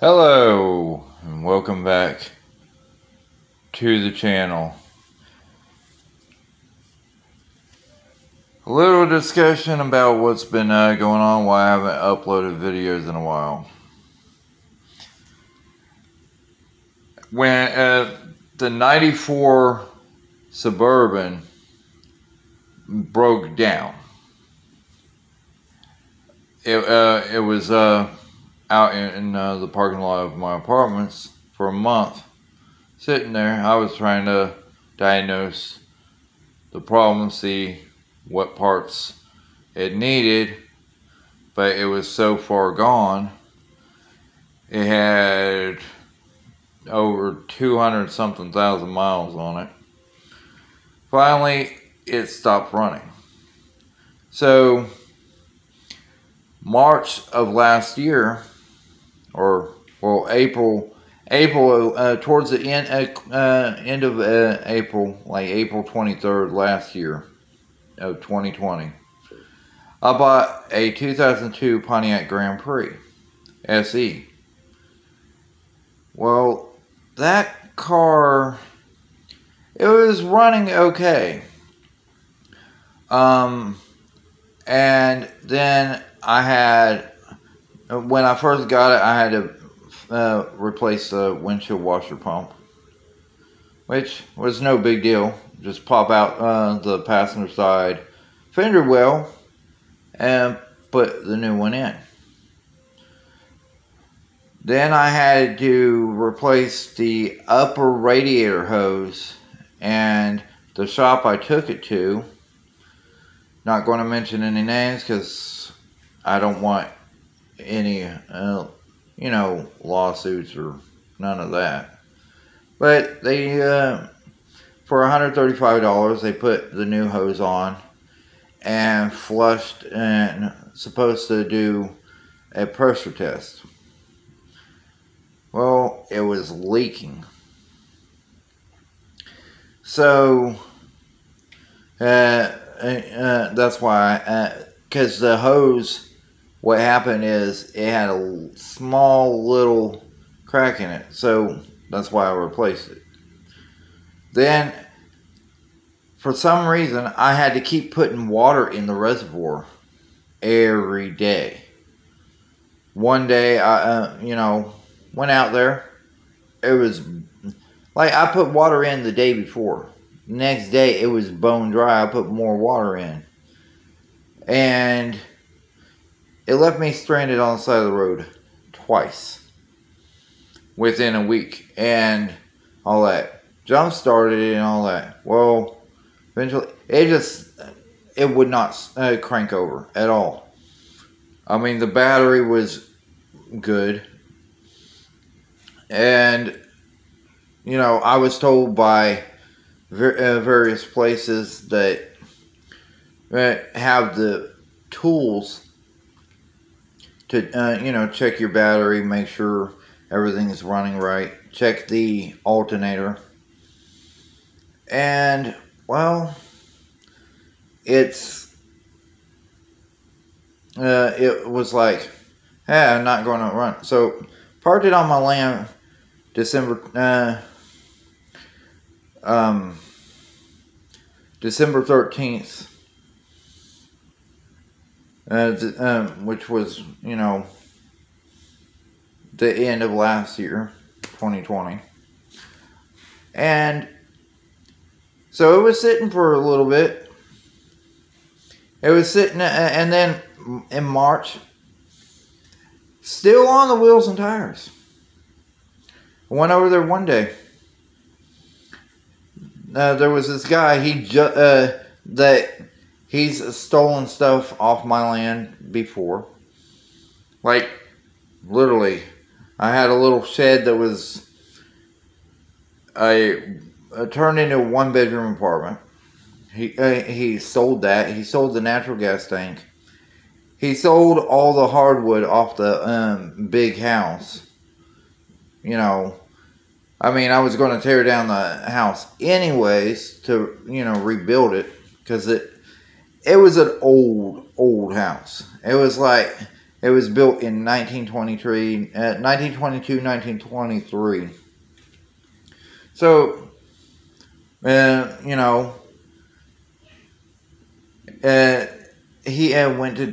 Hello and welcome back to the channel. A little discussion about what's been going on, why I haven't uploaded videos in a while. When the 94 Suburban broke down, it was out in the parking lot of my apartments for a month. Sitting there, I was trying to diagnose the problem, see what parts it needed, but it was so far gone. It had over 200 something thousand miles on it. Finally, it stopped running. So, March of last year, or well, April, towards the end of April, like April 23rd last year of 2020, I bought a 2002 Pontiac Grand Prix SE. Well, that car, it was running okay. And then I had, when I first got it, I had to replace the windshield washer pump, which was no big deal. Just pop out the passenger side fender well and put the new one in. Then I had to replace the upper radiator hose, and the shop I took it to, not going to mention any names because I don't want any lawsuits or none of that. But they, for $135, they put the new hose on and flushed and supposed to do a pressure test. Well, it was leaking. So, that's why, because the hose, what happened is it had a small little crack in it. So that's why I replaced it. Then, for some reason, I had to keep putting water in the reservoir every day. One day, I, went out there. It was like I put water in the day before. Next day, it was bone dry. I put more water in. And it left me stranded on the side of the road twice within a week and all that. Jump started it and all that. Well, eventually, it would not crank over at all. I mean, the battery was good. And, I was told by various places that have the tools to, check your battery, make sure everything's running right, check the alternator. And, well, it was like, hey, I'm not going to run. So, parked it on my land December 13th, which was, the end of last year, 2020. And so it was sitting for a little bit. It was sitting, and then in March, still on the wheels and tires. I went over there one day. There was this guy, he's stolen stuff off my land before. Like, literally, I had a little shed that was turned into a one-bedroom apartment. He sold that. He sold the natural gas tank. He sold all the hardwood off the big house. I mean, I was going to tear down the house anyways to, rebuild it. Because it was an old house. It was like, It was built in 1923, 1922, 1923. So, you know, he went to,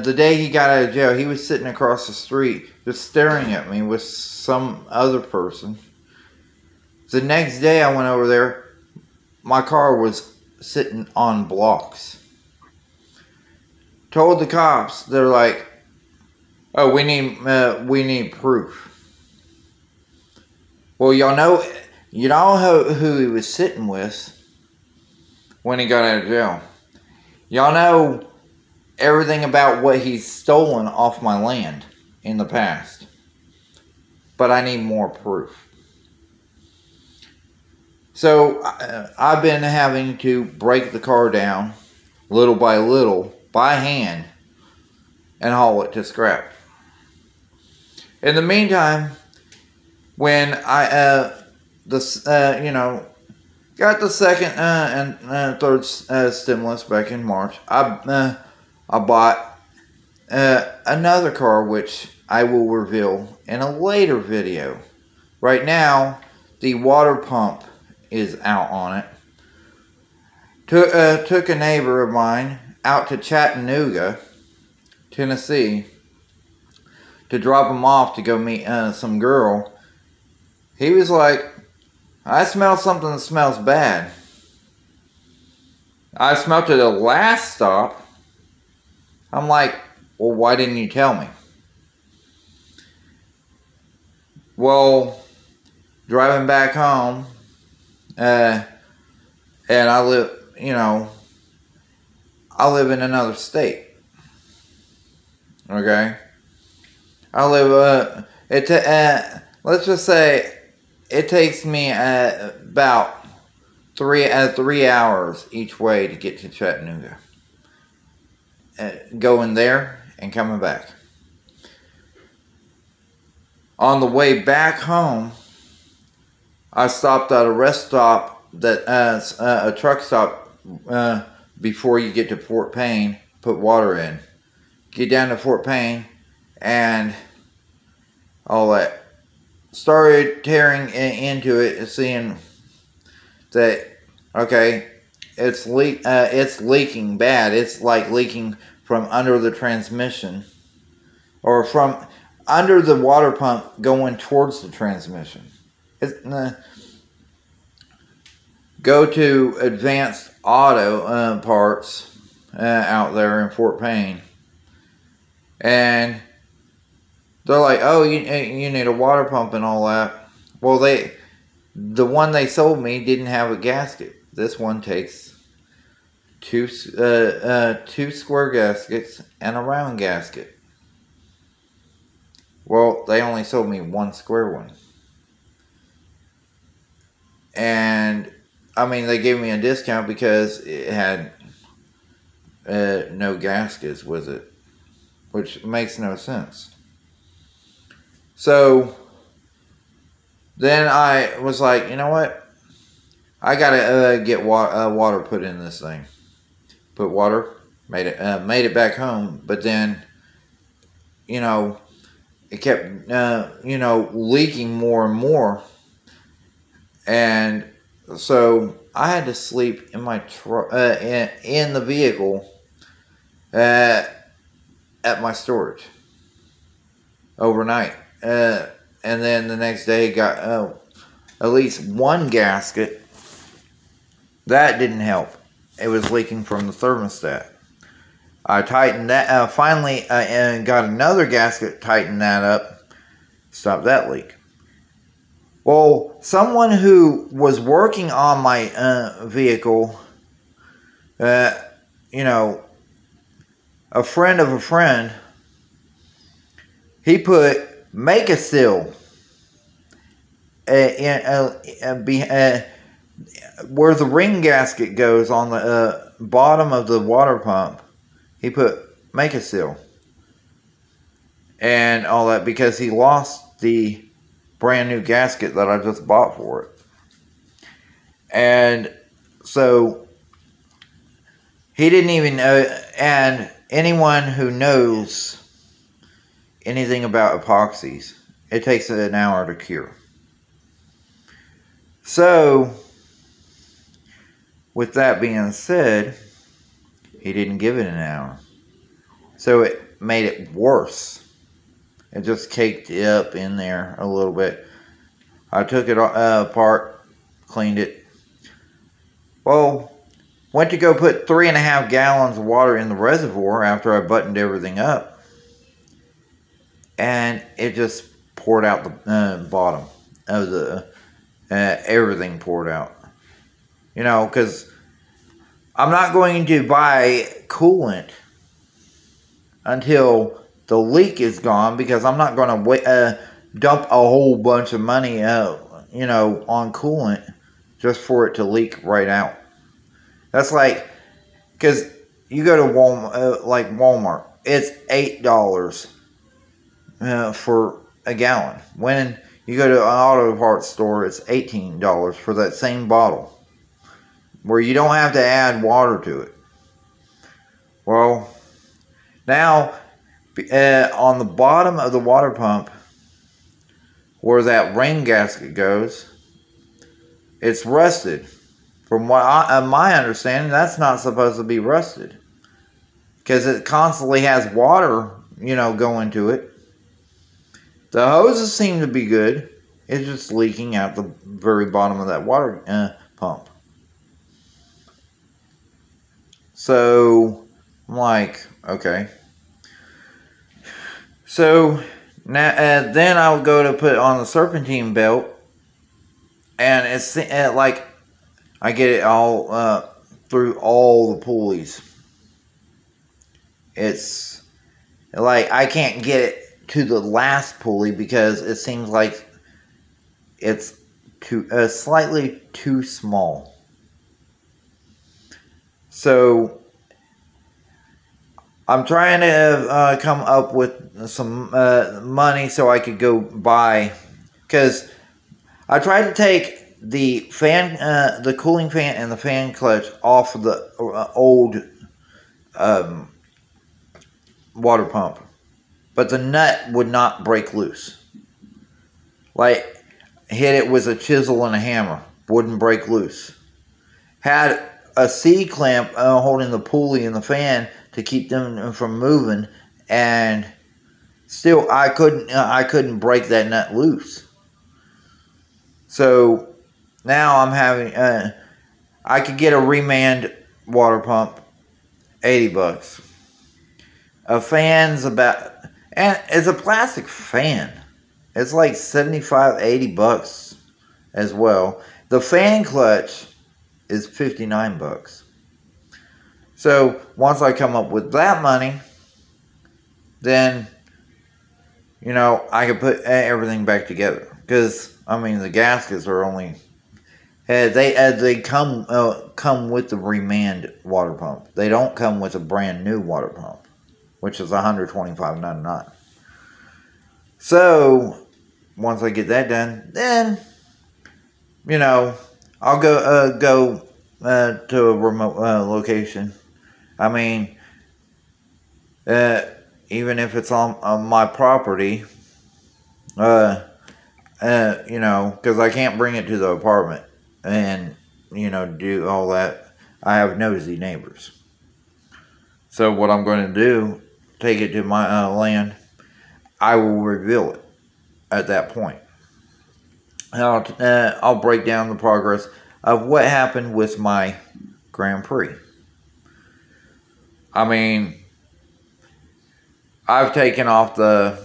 the day he got out of jail, he was sitting across the street just staring at me with some other person. The next day I went over there, my car was sitting on blocks. Told the cops, they're like, oh, we need proof. Well, y'all know, you know who he was sitting with when he got out of jail. Y'all know everything about what he's stolen off my land in the past. But I need more proof. So I've been having to break the car down little by little by hand and haul it to scrap. In the meantime, when I you know, got the second and third stimulus back in March, I bought another car, which I will reveal in a later video. Right now, the water pump is out on it. Took a neighbor of mine out to Chattanooga, Tennessee, to drop him off to go meet some girl. He was like, I smell something that smells bad. I smelled it at the last stop. I'm like, well, why didn't you tell me? Well, driving back home, and I live, you know, I live in another state. Okay? I live, let's just say, it takes me about 3 hours each way to get to Chattanooga. Going there and coming back. On the way back home, I stopped at a rest stop that a truck stop before you get to Fort Payne. Put water in. Get down to Fort Payne and all that. Started tearing into it and seeing that, okay, it's leaking bad. It's like leaking from under the transmission, or from under the water pump going towards the transmission. Go to Advanced Auto Parts out there in Fort Payne, and they're like, oh, you need a water pump and all that. Well, the one they sold me didn't have a gasket. This one takes two square gaskets and a round gasket. Well, they only sold me one square one. And, I mean, they gave me a discount because it had no gaskets with it, which makes no sense. So, then I was like, you know what? I gotta get water put in this thing. Put water, made it back home, but then, you know, it kept, you know, leaking more and more. And so I had to sleep in my in the vehicle at my storage overnight. And then the next day got at least one gasket. That didn't help. It was leaking from the thermostat. I tightened that. Finally, and got another gasket, tightened that up, stopped that leak. Well, someone who was working on my vehicle, you know, a friend of a friend, he put make a seal where the ring gasket goes on the bottom of the water pump. He put make a seal and all that because he lost the brand new gasket that I just bought for it. And so he didn't even know, and anyone who knows anything about epoxies. It takes an hour to cure. So, with that being said, he didn't give it an hour. So it made it worse. It just caked it up in there a little bit. I took it apart, cleaned it. Well, went to go put 3.5 gallons of water in the reservoir after I buttoned everything up. And it just poured out the bottom of the, everything poured out. You know, because I'm not going to buy coolant until the leak is gone, because I'm not going to dump a whole bunch of money, you know, on coolant just for it to leak right out. That's like, because you go to Walmart, like Walmart, it's $8 for a gallon. When you go to an auto parts store, it's $18 for that same bottle, where you don't have to add water to it. Well, now, on the bottom of the water pump, where that rain gasket goes, it's rusted. From what my understanding, that's not supposed to be rusted, because it constantly has water, you know, going to it. The hoses seem to be good. It's just leaking out the very bottom of that water pump. So I'm like, okay. So now, then I'll go to put on the serpentine belt, and it's like I get it all through all the pulleys. It's like I can't get it to the last pulley because it seems like it's slightly too small. So I'm trying to come up with some money so I could go buy, because I tried to take the fan, the cooling fan and the fan clutch off of the old water pump, but the nut would not break loose. Like, hit it with a chisel and a hammer, wouldn't break loose. Had a C-clamp holding the pulley and the fan to keep them from moving, and still I couldn't break that nut loose. So now I'm having I could get a Remand water pump, $80. A fan's about, and it's a plastic fan. It's like $75, $80 as well. The fan clutch is $59. So once I come up with that money, then, you know, I can put everything back together. Because I mean, the gaskets are only they come with the Remand water pump. They don't come with a brand new water pump, which is $125.99. So once I get that done, then, you know, I'll go to a remote location. I mean, even if it's on my property, you know, because I can't bring it to the apartment and, you know, do all that. I have nosy neighbors. So what I'm going to do, take it to my land, I will reveal it at that point. I'll break down the progress of what happened with my Grand Prix. I mean, I've taken off the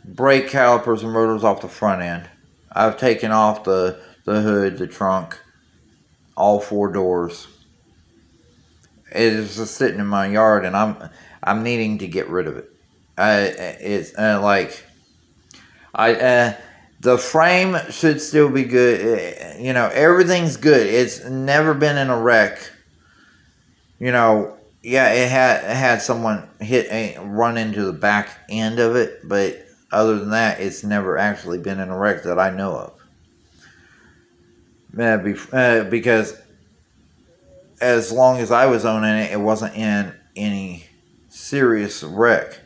brake calipers and rotors off the front end. I've taken off the hood, the trunk, all 4 doors. It is just sitting in my yard, and I'm needing to get rid of it. It's like the frame should still be good. You know, everything's good. It's never been in a wreck. You know, yeah, it had someone run into the back end of it, but other than that, it's never actually been in a wreck that I know of. Because as long as I was owning it, it wasn't in any serious wreck.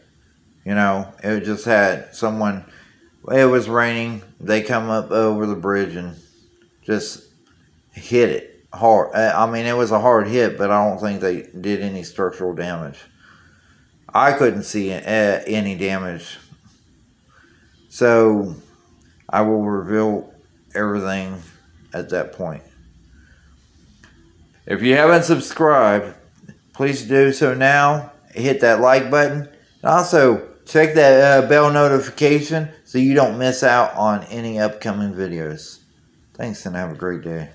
You know, it just had someone, it was raining, they come up over the bridge and just hit it hard. I mean, it was a hard hit, but I don't think they did any structural damage. I couldn't see any damage. So I will reveal everything at that point. If you haven't subscribed, please do so now. Hit that like button. And also, check that bell notification so you don't miss out on any upcoming videos. Thanks and have a great day.